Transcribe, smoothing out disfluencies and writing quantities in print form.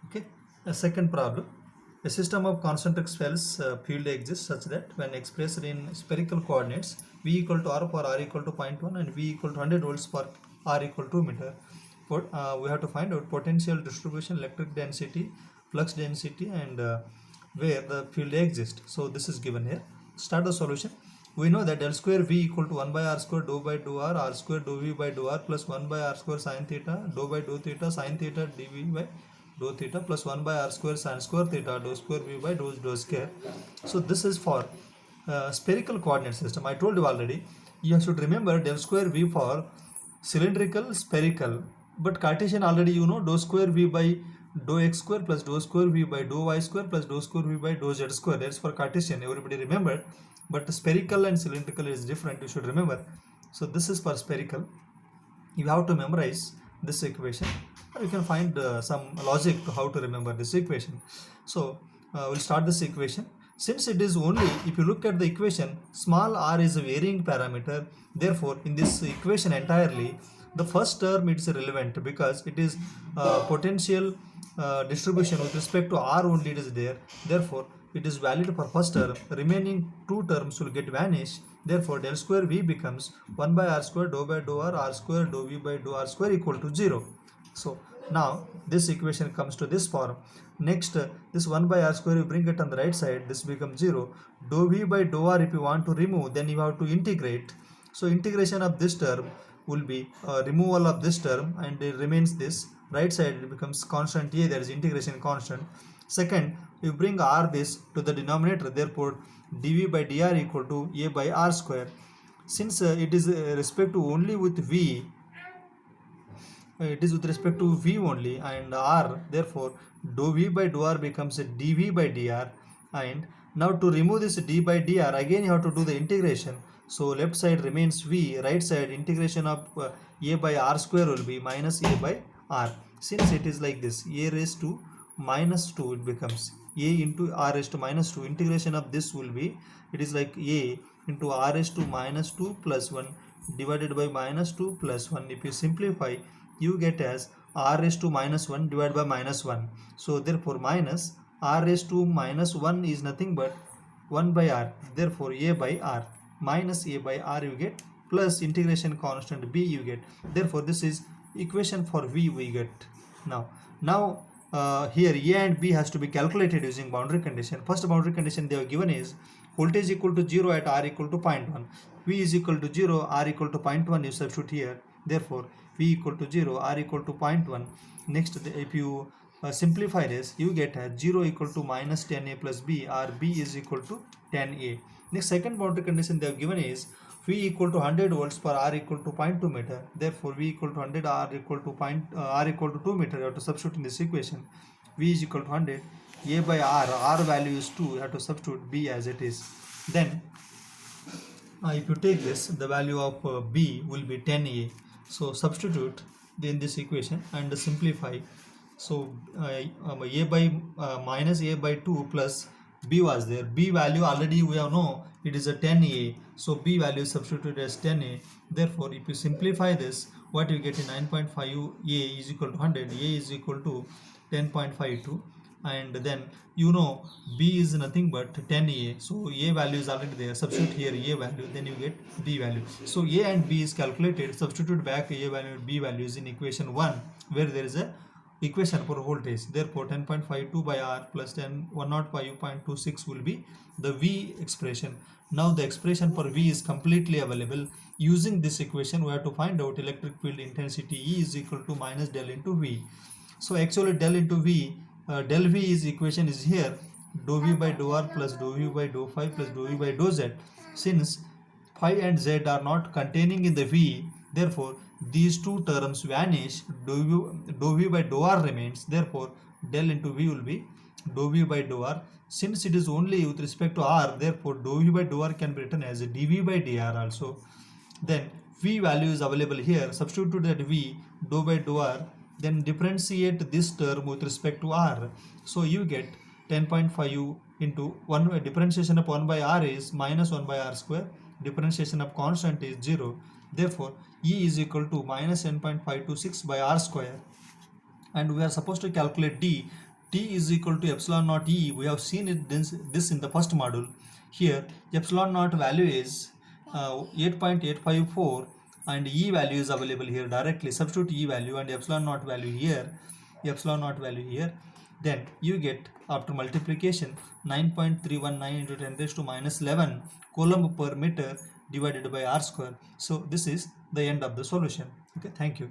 Okay. A second problem. A system of concentric spheres field exists such that when expressed in spherical coordinates, V equal to R for R equal to 0.1 and V equal to 100 volts for R equal to meter. We have to find out potential distribution, electric density, flux density, and where the field exists. So this is given here. Start the solution. We know that del square V equal to 1 by R square dou by dou R square dou V by dou R plus 1 by R square sin theta dou by dou theta sin theta dV by dou theta plus 1 by R square sin square theta dou square V by dou square. So this is for spherical coordinate system. I told you already. You should remember del square V for cylindrical, spherical. But Cartesian already you know dou square V by dou x square plus dou square V by dou y square plus dou square V by dou z square. That's for Cartesian. Everybody remember. But spherical and cylindrical is different. You should remember. So this is for spherical. You have to memorize this equation. You can find some logic to how to remember this equation. So we'll start this equation. Since it is only, if you look at the equation, small r is a varying parameter. Therefore, in this equation entirely, the first term is relevant because it is potential distribution with respect to r only it is there. Therefore, it is valid for first term. Remaining two terms will get vanished. Therefore, del square v becomes 1 by r square dou by dou r square dou v by dou r square equal to 0. So now this equation comes to this form. Next, this 1 by r square, you bring it on the right side, this becomes 0. Dou v by dou r, if you want to remove, then you have to integrate. So integration of this term will be removal of this term, and it remains this. Right side it becomes constant a, that is integration constant. Second, you bring r this to the denominator, therefore dv by dr equal to a by r square. Since it is respect to only with v, it is with respect to v only and r, therefore dou v by dou r becomes dv by dr. And now to remove this d by dr, again you have to do the integration. So left side remains v, right side integration of a by r square will be minus a by r. Since it is like this, a raised to minus 2, it becomes a into r raised to minus 2. Integration of this will be, it is like a into r raised to minus 2 plus 1 divided by minus 2 plus 1. If you simplify, you get as r raised to minus 1 divided by minus 1. So therefore minus r raised to minus 1 is nothing but 1 by r. Therefore a by r minus a by r you get, plus integration constant b you get. Therefore this is equation for v we get. Now here a and b has to be calculated using boundary condition. First boundary condition they have given is voltage equal to 0 at r equal to 0.1. V is equal to 0, r equal to 0.1 you substitute here. Therefore v equal to 0, r equal to 0.1. Next, if you simplify this, you get 0 equal to minus 10a plus b, or b is equal to 10a. Next, second boundary condition they have given is v equal to 100 volts per r equal to 0.2 meter. Therefore v equal to 100, r equal to r equal to 2 meter. You have to substitute in this equation. V is equal to 100, a by r value is 2. You have to substitute b as it is. Then if you take this, the value of b will be 10a. So substitute in this equation and simplify. So a by minus a by 2 plus b was there. B value already we have know it is a 10a. So b value is substituted as 10a. Therefore if you simplify this, what you get is 9.5 a is equal to 100. A is equal to 10.52. And then you know b is nothing but 10a, so a value is already there. Substitute here a value, then you get b value. So a and b is calculated. Substitute back a value and b values in equation 1, where there is a equation for voltage. Therefore 10.52 by r plus 105.26 will be the v expression. Now the expression for v is completely available. Using this equation we have to find out electric field intensity E is equal to minus del into v. So actually del into v, del v is equation is here, dou v by dou r plus dou v by dou phi plus dou v by dou z. Since phi and z are not containing in the v, therefore these two terms vanish. Dou v by dou r remains. Therefore del into v will be dou v by dou r. Since it is only with respect to r, therefore dou v by dou r can be written as dv by dr also. Then v value is available here. Substitute that v, dou by dou r, then differentiate this term with respect to r. So you get 10.5 into 1, differentiation of 1 by r is minus 1 by r square. Differentiation of constant is 0. Therefore E is equal to minus 10.526 by r square. and we are supposed to calculate d. D is equal to epsilon naught E. We have seen it this in the first module. Here epsilon naught value is 8.854 and E value is available here directly. Substitute E value and epsilon naught value here, then you get after multiplication 9.319 into 10 raised to minus 11 coulomb per meter divided by r square. So this is the end of the solution. Okay, thank you.